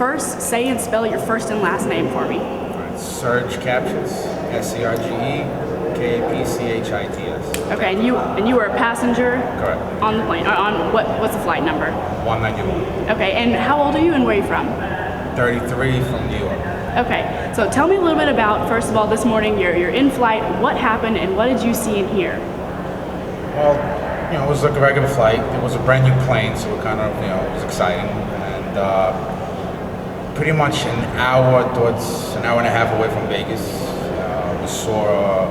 first say and spell your first and last name for me. Serge Captions, SERGEKAPCHITS. Okay, and you were a passenger. Correct. On the plane. Or on what's the flight number? 191. Okay, and how old are you and where are you from? 33 from New York. Okay, so tell me a little bit about, first of all, this morning you're in flight. What happened and what did you see and hear? Well, it was like a regular flight. It was a brand new plane, so it kind of, it was exciting. And pretty much an hour and a half away from Vegas, we saw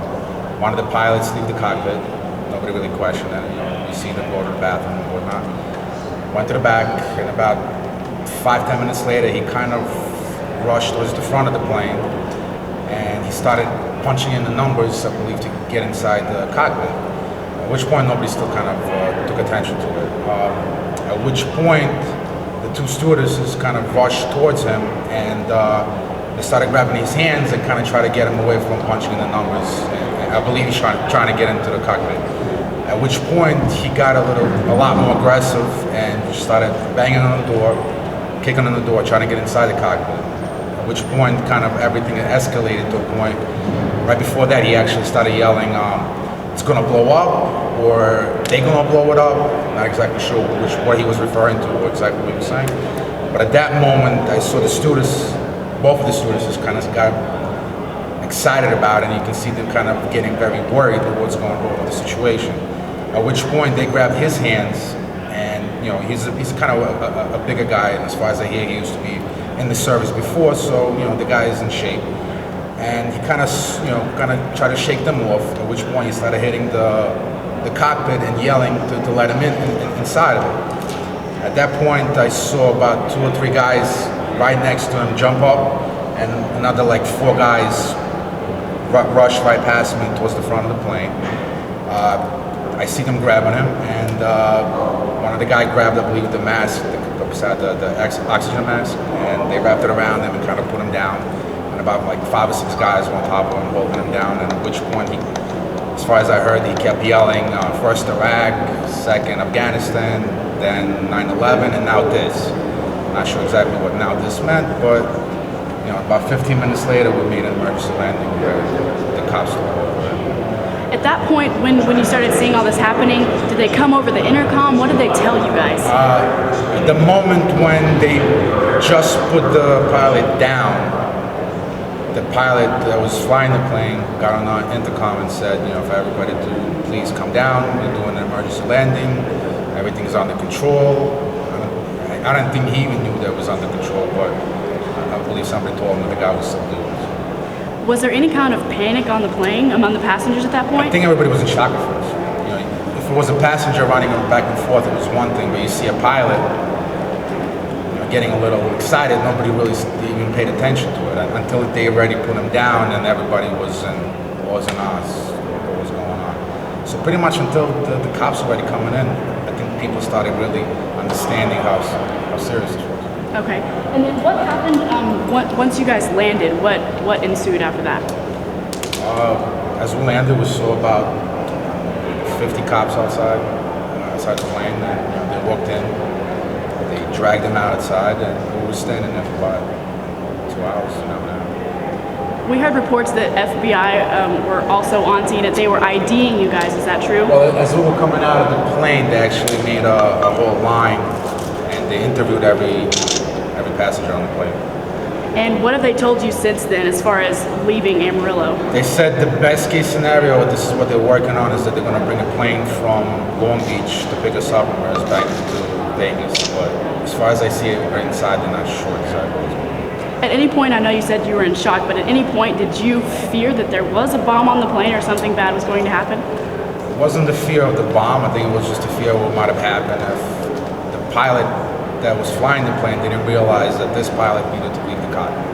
one of the pilots leave the cockpit. Nobody really questioned that. You see them go to the bathroom and whatnot. Went to the back, and about 5-10 minutes later, he kind of rushed towards the front of the plane, and he started punching in the numbers, I believe, to get inside the cockpit. At which point, nobody still kind of took attention to it. At which point, the two stewardesses kind of rushed towards him, and they started grabbing his hands and kind of try to get him away from punching in the numbers. And I believe he's trying to get into the cockpit. At which point, he got a lot more aggressive and just started banging on the door, kicking on the door, trying to get inside the cockpit. At which point, kind of everything escalated to a point. Right before that, he actually started yelling, "It's gonna blow up," or "They're gonna blow it up." Not exactly sure what he was referring to or exactly what he was saying. But at that moment, I saw both of the stewardesses kind of got excited about it, and you can see them kind of getting very worried with what's going on with the situation. At which point, they grabbed his hands, and he's kind of a bigger guy, and as far as I hear, he used to be in the service before, so the guy is in shape. And he kind of tried to shake them off. At which point, he started hitting the cockpit and yelling to let him inside of it. At that point, I saw about 2 or 3 guys right next to him jump up, and another like 4 guys rush right past me towards the front of the plane. I see them grabbing him, and one of the guys grabbed, I believe, the mask, the oxygen mask, and they wrapped it around him and kind of put him down. And about like 5 or 6 guys went on top of him, holding him down, and at which point, as far as I heard, he kept yelling, first Iraq, second Afghanistan, then 9/11, and now this. Not sure exactly what now this meant, but about 15 minutes later, we made an emergency landing where the cops took over. At that point, when you started seeing all this happening, did they come over the intercom? What did they tell you guys? The moment when they just put the pilot down, the pilot that was flying the plane got on the intercom and said, for everybody to please come down, we're doing an emergency landing, everything's under control. I don't think he even knew that it was under control, but I believe somebody told him that the guy was subdued. Was there any kind of panic on the plane among the passengers at that point? I think everybody was in shock at first. If it was a passenger running back and forth, it was one thing, but you see a pilot getting a little excited, nobody really even paid attention to it until they already put him down, and everybody was in us what was going on. So pretty much until the cops were already coming in, I think people started really understanding how serious this was. Okay, and then what happened once you guys landed? What ensued after that? As we landed, we saw about 50 cops outside the plane, and they walked in. They dragged him outside, and we were standing there for about 2 hours, an hour and a half. We heard reports that FBI were also on scene, that they were IDing you guys. Is that true? Well, as we were coming out of the plane, they actually made a whole line, and they interviewed every passenger on the plane. And what have they told you since then, as far as leaving Amarillo? They said the best case scenario, this is what they're working on, is that they're going to bring a plane from Long Beach to pick us up and bring us back to Vegas. But as far as I see it, we're inside, they're not sure exactly. At any point, I know you said you were in shock, but at any point, did you fear that there was a bomb on the plane or something bad was going to happen? It wasn't the fear of the bomb. I think it was just the fear of what might have happened if the pilot that was flying the plane didn't realize that this pilot needed to leave the cockpit.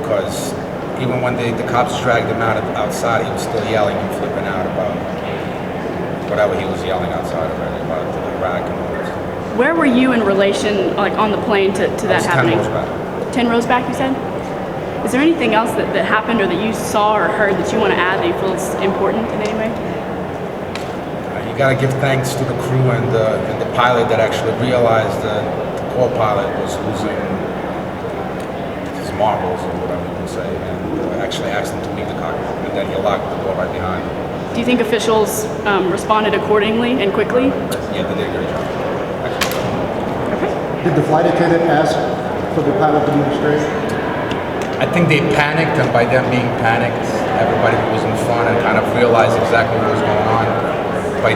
Because even when the cops dragged him outside, he was still yelling and flipping out about whatever he was yelling outside already, about Iraq and all that stuff. Where were you in relation, like on the plane, to that happening? 10 rows back. 10 rows back, you said? Is there anything else that happened or that you saw or heard that you want to add that you feel is important in any way? You got to give thanks to the crew and the pilot that actually realized that the co-pilot was marbles or whatever you can say, and actually asked him to leave the cockpit, and then he locked the door right behind him. Do you think officials responded accordingly and quickly? Yeah, they did a great job. Okay. Did the flight attendant ask for the pilot to move straight? I think they panicked, and by them being panicked, everybody who was in front and kind of realized exactly what was going on. By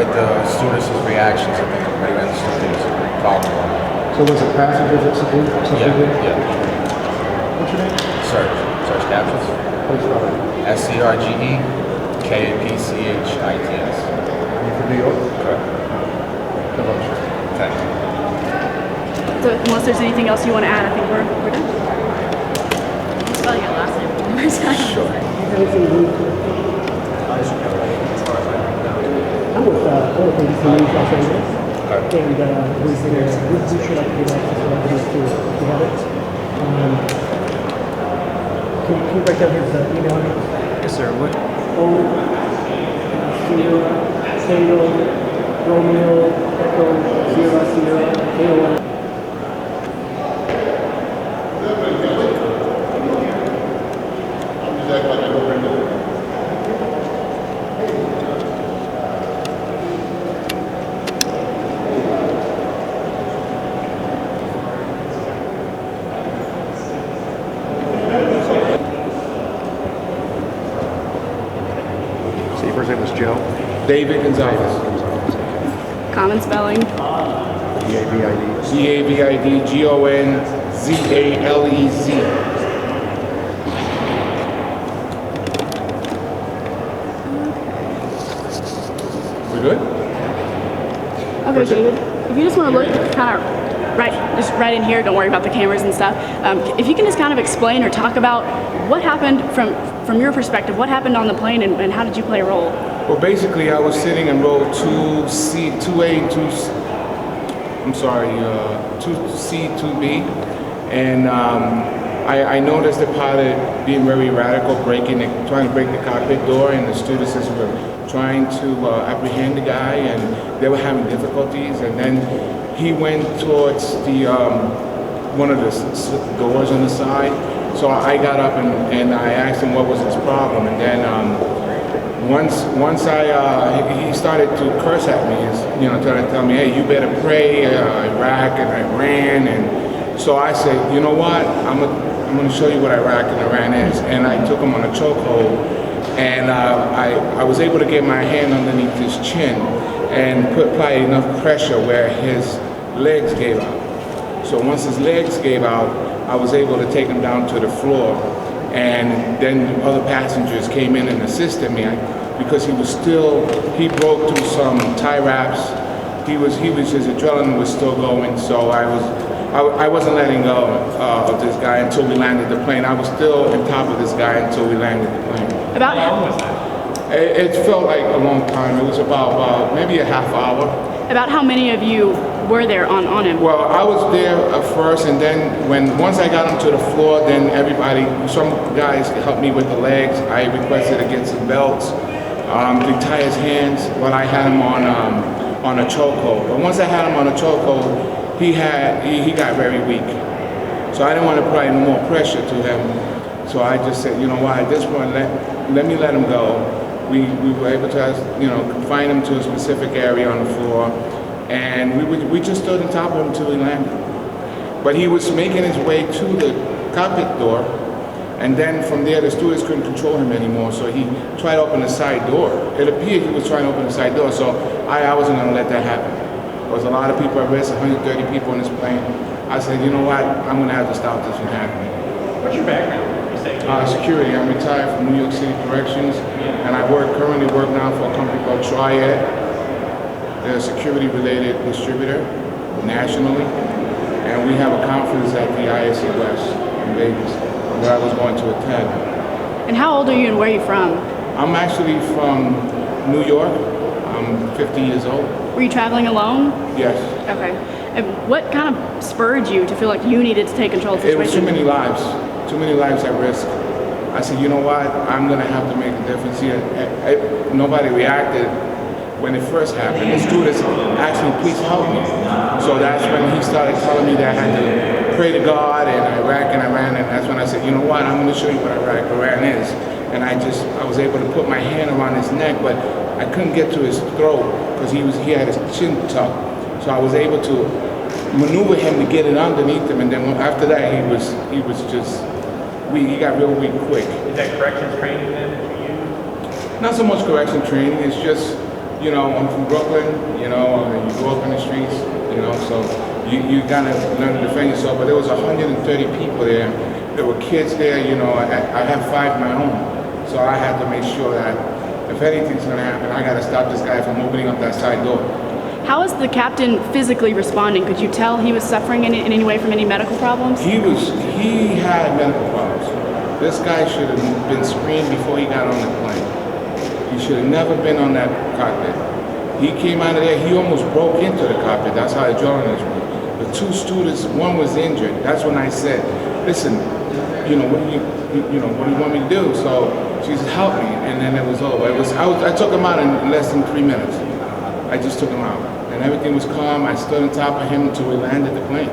the stewardess' reactions, I think everybody understood there was a big problem. So was it passengers that subdued? Yeah. What's your name? Serge Captions. Please spell it. SCRGEKAPCHITS. You from New York? Correct. Good luck, sir. Thank you. So unless there's anything else you want to add, I think we're done. Spell your last name one more time. Sure. I'm with Oracle DC News Los Angeles, Okay. and we should like to give access to everybody to have it. Can you break down his email address? Yes, sir. What? O Sierra Tango Romeo Echo Sierra AOL. So your first name was Joe? David Gonzalez. Common spelling. D-A-V-I-D. Davidgonzalez. We good? Okay, David. If you just want to look kind of just right in here, don't worry about the cameras and stuff. If you can just kind of explain or talk about what happened from your perspective, what happened on the plane and how did you play a role? Well, basically, I was sitting in row 2C, 2A, and 2C, 2B, and I noticed the pilot being very radical, trying to break the cockpit door, and the stewardesses were trying to apprehend the guy, and they were having difficulties, and then he went towards the one of the doors on the side. So I got up and I asked him what was his problem, and then once he started to curse at me, trying to tell me, hey, you better pray, Iraq and Iran, and so I said, you know what, I'm going to show you what Iraq and Iran is, and I took him on a chokehold, and I was able to get my hand underneath his chin and apply enough pressure where his legs gave out. So once his legs gave out, I was able to take him down to the floor, and then other passengers came in and assisted me because he broke through some tie wraps. His adrenaline was still going, so I wasn't letting go of this guy until we landed the plane. I was still on top of this guy until we landed the plane. About How long was that? It felt like a long time. It was about maybe a half hour. About how many of you were there on him? Well, I was there first, and then once I got him to the floor, then some guys helped me with the legs. I requested to get some belts to tie his hands while I had him on a chokehold. But once I had him on a chokehold, he got very weak. So I didn't want to apply any more pressure to him. So I just said, you know what, at this point, let me let him go. We were able to, confine him to a specific area on the floor, and we just stood on top of him until he landed. But he was making his way to the cockpit door, and then from there the stewardess couldn't control him anymore, so he tried to open the side door. It appeared he was trying to open the side door, so I wasn't going to let that happen. There was a lot of people at risk, 130 people on this plane. I said, you know what, I'm going to have to stop this from happening. What's your background? Security. I'm retired from New York City Corrections, and I currently work now for a company called Triad. They're a security-related distributor nationally, and we have a conference at the ISC West in Vegas, where I was going to attend. And how old are you and where are you from? I'm actually from New York. I'm 50 years old. Were you traveling alone? Yes. Okay. And what kind of spurred you to feel like you needed to take control of the It was situation? too many lives at risk. I said, you know what, I'm going to have to make a difference here. Nobody reacted when it first happened. The stewardess actually, please help me. So that's when he started telling me that I had to prayed to God in Iraq and Iran, and that's when I said, you know what, I'm going to show you what Iraq and Iran is. And I was able to put my hand around his neck, but I couldn't get to his throat because he had his chin tucked. So I was able to maneuver him to get it underneath him, and then after that he was just weak. He got real weak quick. Is that corrections training then that you use? Not so much correction training. It's just, you know, I'm from Brooklyn. You know, you grow up in the streets. You know, so you gotta learn to defend yourself. But there was 130 people there. There were kids there. You know, I have 5 of my own, so I had to make sure that if anything's gonna happen, I gotta stop this guy from opening up that side door. How is the captain physically responding? Could you tell he was suffering in any way from any medical problems? He had medical problems. This guy should have been screened before he got on the plane. He should have never been on that cockpit. He came out of there, he almost broke into the cockpit. That's how the adrenaline was. The 2 students, one was injured. That's when I said, listen, you know, what do you want me to do? So she said, help me, and then it was over. I took him out in less than 3 minutes. I just took him out, and everything was calm. I stood on top of him until we landed the plane.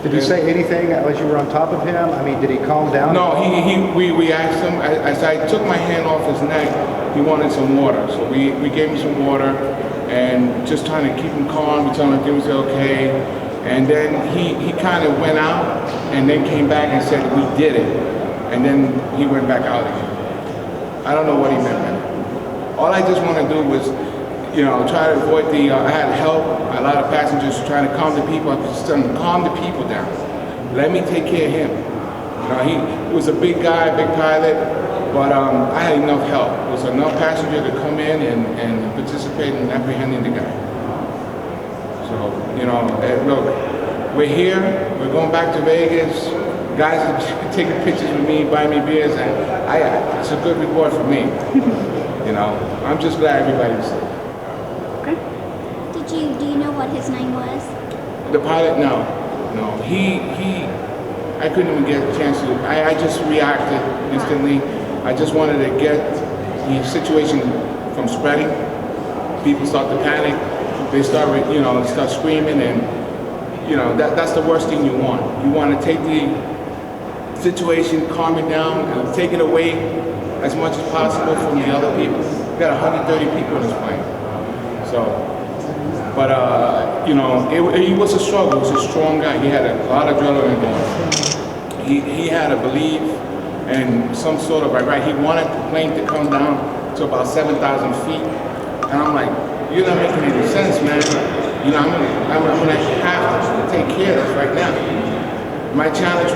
Did you say anything as you were on top of him? I mean, did he calm down? No, we asked him, as I took my hand off his neck, he wanted some water. So we gave him some water, and just trying to keep him calm, we told him things were okay. And then he kind of went out, and then came back and said, we did it. And then he went back out again. I don't know what he meant by that. All I just want to do was, you know, try to avoid I had help, a lot of passengers trying to calm the people. I was just telling them, calm the people down. Let me take care of him. You know, he was a big guy, big pilot, but I had enough help. There was enough passenger to come in and participate in apprehending the guy. So, you know, look, we're here, we're going back to Vegas. Guys are taking pictures with me, buying me beers, and it's a good reward for me. You know, I'm just glad everybody's safe. Do you know what his name was? The pilot, no. I couldn't even get a chance to, I just reacted instantly. I just wanted to get the situation from spreading. People start to panic. They start screaming, and, you know, that's the worst thing you want. You want to take the situation, calm it down, and take it away as much as possible from the other people. We got 130 people in this plane. So, but, you know, he was a struggle. He was a strong guy. He had a lot of adrenaline going. He had a belief and some sort of, right, he wanted the plane to come down to about 7,000 feet. And I'm like, you're not making any sense, man. You know, I'm gonna have to take care of this right now. My challenge